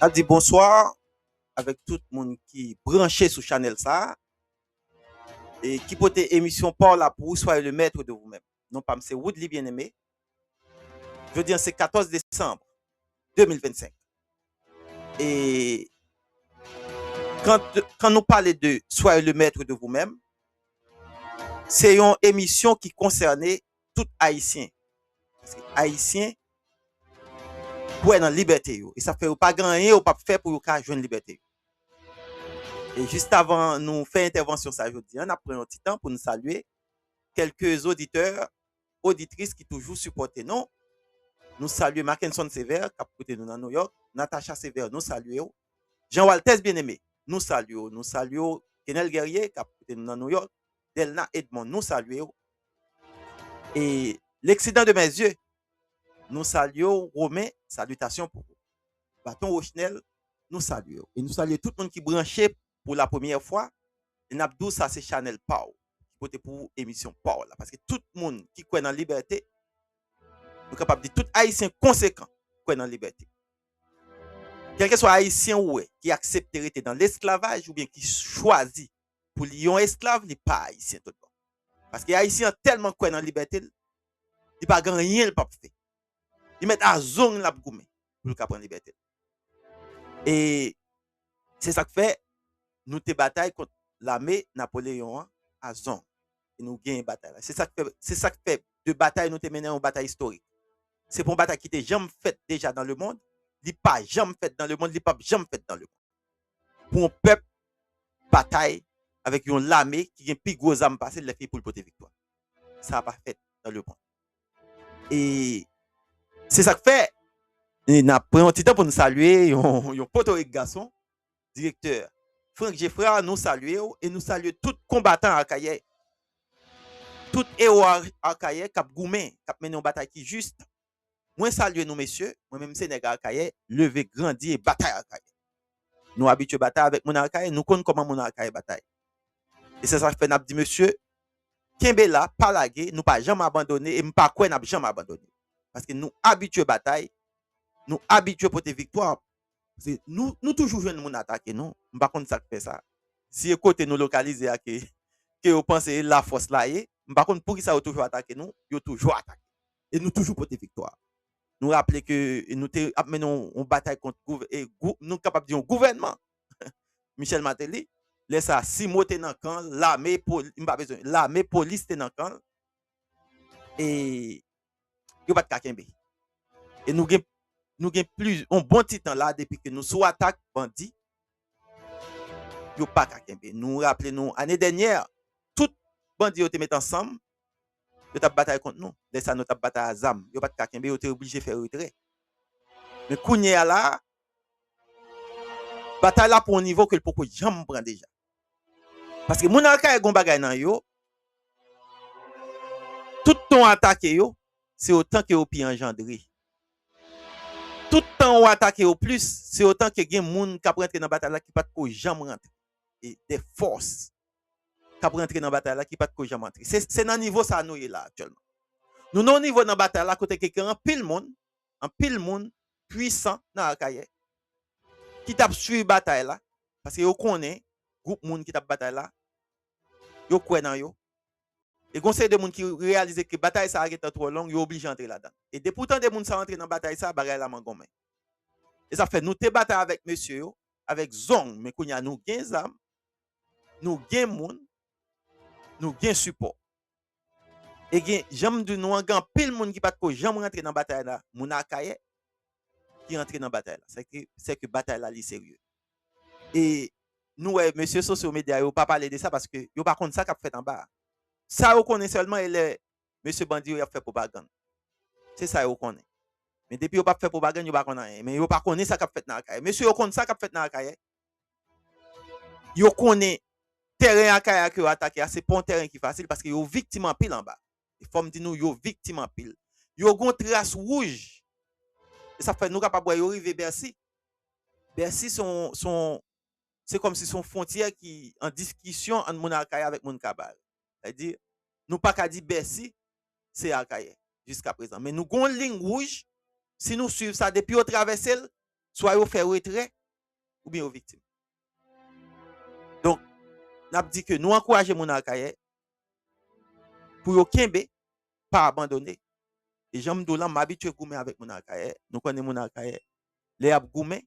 A dit bonsoir avec tout le monde qui branché sur Channel ça et qui peut émission par là pour vous soyez le maître de vous-même. Non pas c'est Woodley bien-aimé. Je veux dire c'est 14 décembre 2025. Et quand nous parlons de soyez le maître de vous-même, c'est une émission qui concernait tout haïtien. Parce que haïtien pour être en liberté et ça fait pas gagner ou pas faire pour jouer une liberté. Et juste avant nous faire intervention ça aujourd'hui, on a pris un petit temps pour nous saluer quelques auditeurs, auditrices qui toujours supportent nous. Nous saluons Mackinson Sever, qui a écouté nous dans New York. Natacha Sever, nous saluons. Jean Waltès bien-aimé, nous saluons. Nous saluons Kenel Guerrier, qui a écouté nous dans New York. Delna Edmond, nous saluons. Et l'accident de mes yeux, nous saluons Romain, salutations pour vous. Bâton Rochnel, nous saluons. Et nous saluons tout le monde qui branché pour la première fois. Et Nabdou, ça c'est Chanel Pau, qui pour émission Pau. Parce que tout le monde qui croit dans la liberté, nous sommes capables de dire tout haïtien conséquent croit dans la liberté. Quel que soit haïtien ou qui accepte de rester dans l'esclavage ou bien qui choisit pour lier esclave, il n'est pas haïtien tout le temps. Parce que les haïtiens tellement croient dans la liberté, il n'y a pas rien le pas fait. Ils mettent à zone la goumé pour prendre la liberté. Et c'est ça que fait nous te bataille contre l'armée Napoléon à zone. Et nous gagnons une bataille. C'est ça que fait de bataille nous te mener en bataille historique. C'est pour une bataille qui était jamais faite déjà dans le monde. Il n'est pas jamais faite dans le monde, il n'est pas jamais faite dans le monde. Pour un peuple, bataille avec une armée qui a plus gros armes passées, les filles pour le porter victoire. Ça n'a pas fait dans le monde. Et c'est ça que fait. On a pris un petit temps pour nous saluer, un potorique garçon, directeur Franck Geffra, nous saluer et nous saluer tout combattant à Kaye, tout héros à Kaye, qui a goumé, qui a mené une bataille qui juste. Moi, saluer nous, messieurs, moi-même, Sénégal, Kaye, lever, grandir et bataille à Kaye. Nous habitués à bataille avec mon Kaye, nous connaissons comment mon Kaye bataille. Et c'est ça que fait, nous dit, monsieur, Kimbela, pas laguer, nous pas jamais abandonner et nous pas quoi, nous jamais abandonner. Parce que nous habitués à bataille, nous habitués pour des victoires. Nous toujours jouons mon attaque, non? Par contre, ça fait ça. Si le côté nous localiser que vous pensez la force là, par contre, pour qui ça toujours attaquer nous, vous toujours attaqué. Et nous toujours pour des victoires. Nous rappeler que nous menons une bataille contre nous capables de dire un gouvernement. Michel Martelly, laisse ça 6 mots dans le camp, l'armée police dans le camp. Et il n'y a pas de kakembe. Et nous avons plus un bon petit temps là depuis que nous sommes attaqués bandits. Il n'y a pas de kakembe. Nous rappelons, l'année dernière, tout bandits ont été mis ensemble. Ils ont bataille contre nous. Laisse ça, nous avons bataille à ZAM. Il n'y a pas de kakembe, ils ont été obligés de faire retrait. Mais Kounia là, bataille là pour un niveau que le poko jamais prend déjà. Parce que mon alka gon bagay nan yo, tout ton attaque yo, c'est autant que au pi engendré. Tout temps ou attaquer au plus, c'est autant que gen moun qui rentre dans bataille là qui pas ko jamais rentrer. Et des forces qui rentre dans bataille là qui pas ko jamais rentrer. C'est dans niveau ça nous là actuellement. Nous non niveau dans bataille là côté quelqu'un en pile monde puissant dans Akaye qui t'a suivi bataille là parce que yo connaît groupe monde qui t'a bataille là. Yo quoi dans yo. Et conseil de monde qui réalise que bataille ça arrête trop long, yo obligé d'entrer là-dedans. Et de pourtant des monde ça rentrer dans bataille ça bagaille la mangomme. Et ça fait nous te bataille avec monsieur yo, avec zong, mais kounya nous gain zam, nous gain monde, nous gain support. Et gain j'aime de nous en pile monde qui pas ko jamais rentrer dans bataille là, mon akaye qui rentre dans bataille là. C'est que bataille là li sérieux. Et nous monsieur social media yo pas parler de ça parce que yo pas contre ça qu'a fait en bas. Ça on connaît seulement et monsieur Bandi a fait propagande. C'est ça on connaît. Mais depuis on pas fait propagande, yo pas connaît. Mais yo pas connaît ça qu'a fait dans Akaye. Monsieur yo connaît ça qu'a fait dans Akaye. Yo connaît terrain Akaye que attaquer, c'est pas un terrain qui facile parce que yo victime en pile en bas. Il faut me dire nous yo victime en pile. Yo gon trace rouge. Et ça fait nous capable yo arriver Bercy. Bercy c'est comme si son frontière qui en discussion entre mon Akaye avec mon Kabal. C'est-à-dire nous pas qu'à dire Bercy, c'est Akaye jusqu'à présent. Mais nous avons une ligne rouge. Si nous suivons ça depuis au traverser, soit yo fait retrait ou bien yo victime. Donc, n'a dit que nous encourager mon akaye pour yo kembe pas abandonner. Et j'aime dolan m'habituer goumen avec mon akaye. Nous connaissons mon akaye. Les ap goumen,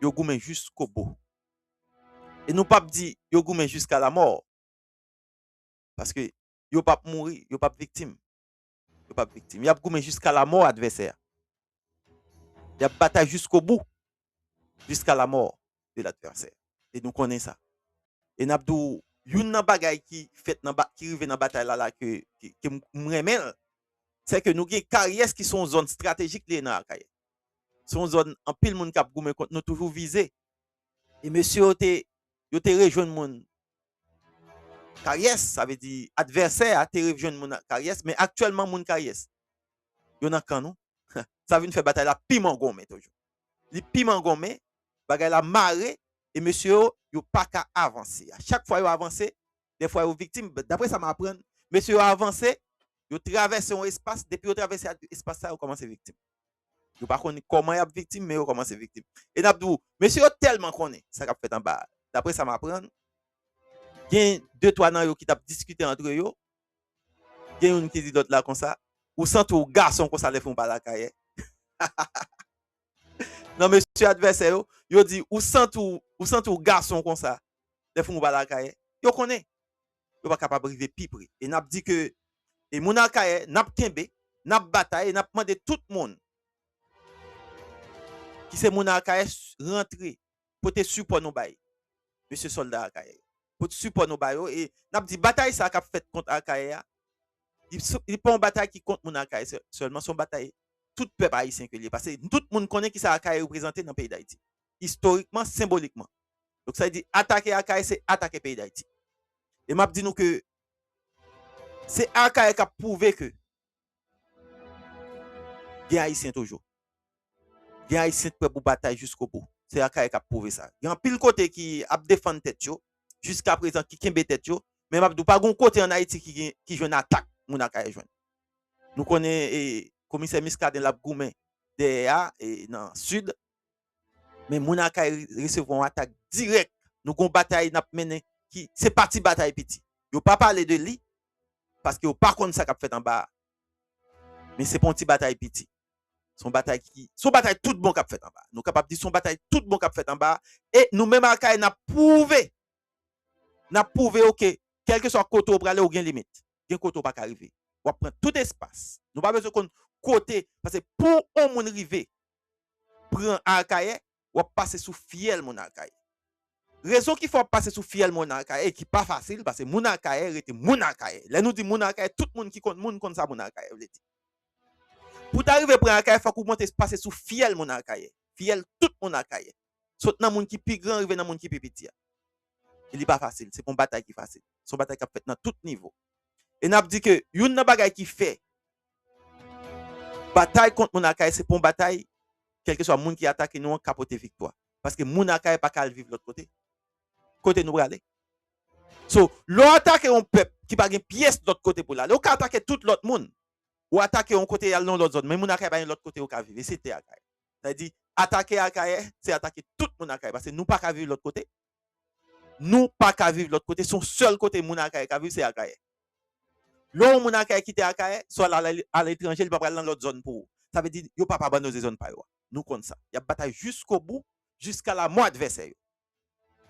yo goumen jusqu'au bout. Et nous pas dit yo goumen jusqu'à la mort. Parce que yo pas mourir, yo pas victime. Yo pas victime. Y a goumen jusqu'à la mort adversaire. Y a bataille jusqu'au bout. Jusqu'à la mort de l'adversaire. Et nous connaissons ça. Et n'abdou yon nan bagay qui fait qui rive dans bataille là que m'remel, c'est que nous avons carrières qui sont zones stratégiques les dans Akaye. Sont zones en pile moun k'ap goumen contre nous toujours visé. Et monsieur yo te rejoindre moun carrières, ça veut dire adversaire a te rejoindre moun carrières, mais actuellement moun carrières yo nan kan nou. Ça vient faire bataille la piment gomme toujours. Li piment gomme, bagay la marée et monsieur yo pas qu'à avancer. À chaque fois yo avancer, des fois yo victime, d'après ça m'apprend, monsieur yo avancer, yo traverse un espace, depuis yo traverse espace ça yo commence victime. Yo pas connait comment y a victime mais yo commence victime. Et n'abdou, monsieur yo tellement connaît ça qu'a fait en bas. D'après ça m'apprend, gen deux trois nan yo qui t'a discuté entre yo. Gen une qui dit l'autre là comme ça, ou sent tout garçon comme ça les font pas la caille. Non, monsieur adversaire, yo dit, ou sent tout garçon comme ça, les font ba la caille. Yo connaît. Yo pas capable de river pipri. Et n'a dit que, et moun akaye, n'a kembe, n'a bataille, n'a demandé tout le monde qui c'est moun akaye rentrer pour te support nous bay. Monsieur soldat akaye. Pour te support nous bay et n'a dit bataille ça qu'a fait contre akaye. Il pas une bataille qui contre moun akaye seulement son bataille tout peuple haïtien que li parce que tout le monde connaît qui ça Akaye représenté dans le pays d'Haïti. Historiquement, symboliquement. Donc ça veut dire attaquer Akaye, c'est attaquer le pays d'Haïti. Et m'a dit nous que c'est Akaye qui a prouvé que il y a haïtien toujours. Il y a haïtien prêt pour bataille jusqu'au bout. C'est Akaye qui a prouvé ça. Il y a un pile côté qui a défendu tête yo jusqu'à présent qui kembe tête yo, mais m'a dit pas gon côté en Haïti qui joue une attaque mon Akaye joue. Nous connaissons commissaire Miskadin la goumen DEA et dans sud mais moun Akaye recevoir une attaque directe nous gon bataille n'a mené qui c'est parti bataille petit yo pas parler de lui parce que yo pas connait ça qu'a fait en bas mais c'est pour une petite bataille petit son bataille tout bon qu'a fait en bas nous capable dire son bataille tout bon qu'a fait en bas et nous même Akaye n'a prouvé OK quel que soit côté pour aller au gain limite gain côté pas arriver on prend tout espace nous pas besoin qu'on côté parce que pour on moun river prend Akaye ou passer sous fiel mon Akaye raison qu'il faut passer sous fiel mon Akaye qui pas facile parce que mon Akaye était mon Akaye là nous dit mon Akaye tout le monde qui compte ça mon Akaye pour t'arriver prendre Akaye faut qu'on monte passer sous fiel mon Akaye fiel tout mon Akaye saute dans monde qui plus grand arriver dans monde qui plus petit il est pas facile c'est pour bataille qui facile son bataille qui fait dans tout niveau et n'a dit que une bagaille qui fait bataille contre mon Akaye c'est pour bataille quel que soit monde qui attaque nous capoter victoire parce que mon Akaye pas qu'à vivre l'autre côté nous aller so l'on attaque un peuple qui pas une pièce de l'autre côté pour là l'on attaque tout l'autre monde ou attaquer un côté dans l'autre zone mais mon Akaye pas l'autre côté au cas vivre c'était Akaye c'est-à-dire attaquer Akaye c'est attaquer tout mon Akaye parce que nous pas qu'à vivre l'autre côté son seul côté mon Akaye qu'à vivre c'est Akaye l'on mon Akaye quitter Akaye soit à l'étranger il pas aller dans l'autre zone pour ça veut dire yo pas abandonner zone pas yo nous compte ça il y a bataille jusqu'au bout jusqu'à la mort adversaire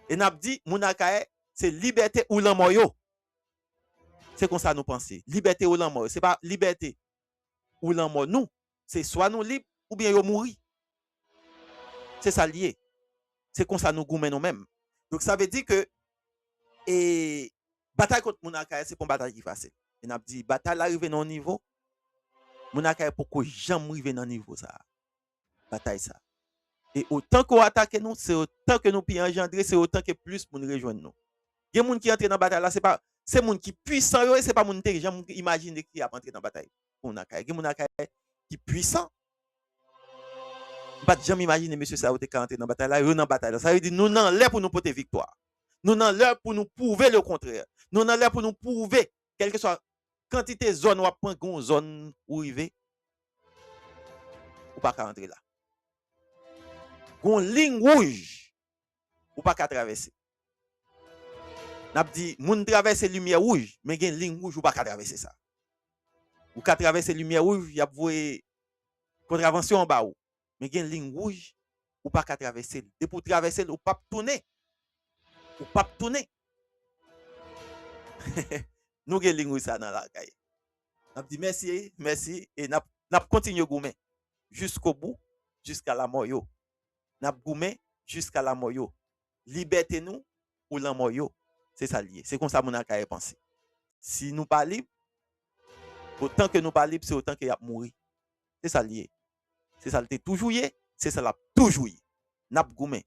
et n'a dit mon Akaye c'est liberté ou la mort yo c'est comme ça nous penser liberté ou la mort c'est pas liberté ou la mort nous c'est soit nous libres ou bien yo mourir c'est ça lié c'est comme ça nous goumen nous mêmes donc ça veut dire que et bataille contre mon Akaye c'est pas une bataille qui facile et n'a dit bataille arriver dans niveau mon Akaye pourquoi jamais arriver dans niveau ça bataille ça et autant qu'on attaque nous c'est autant que nous puis engendrer c'est autant que plus pour nous rejoindre nous il y a monde qui entre dans bataille là c'est monde qui puissant yo et c'est pas monde qui jamais imaginer qui a entrer dans bataille mon Akaye il y a mon Akaye qui puissant pas jamais imaginer monsieur ça qui entrer dans bataille là yo dans bataille là ça veut dire nous dans l'air pour nous porter victoire nous dans l'air pour nous prouver le contraire nous dans l'air pour nous prouver quelle que soit quantité zone ou prend gon zone où river ou pas rentrer là gon ligne rouge ou pas qu'à traverser. N'a dit moun traverser lumière rouge, mais gen ligne rouge ou pas qu'à traverser ça. Ou qu'à traverser lumière rouge, y a voué contravention en bas ou. Mais gen ligne rouge ou pas qu'à traverser. Et pour traverser ou pas tourner. Ou pas tourner. Nous gen ligne rouge ça dans la caille. N'a dit merci, merci et n'a continué goumen jusqu'au bout, jusqu'à la mort yo. N'a goumen jusqu'à la mort yo. Liberté nous ou la mort yo. C'est ça lié. C'est comme ça mon a pensé. Si nous pas libres, autant que nous pas libres, c'est autant qu'il y a mourir. C'est ça lié. C'est ça le toujours yé, c'est ça l'a toujours yé. N'a goumen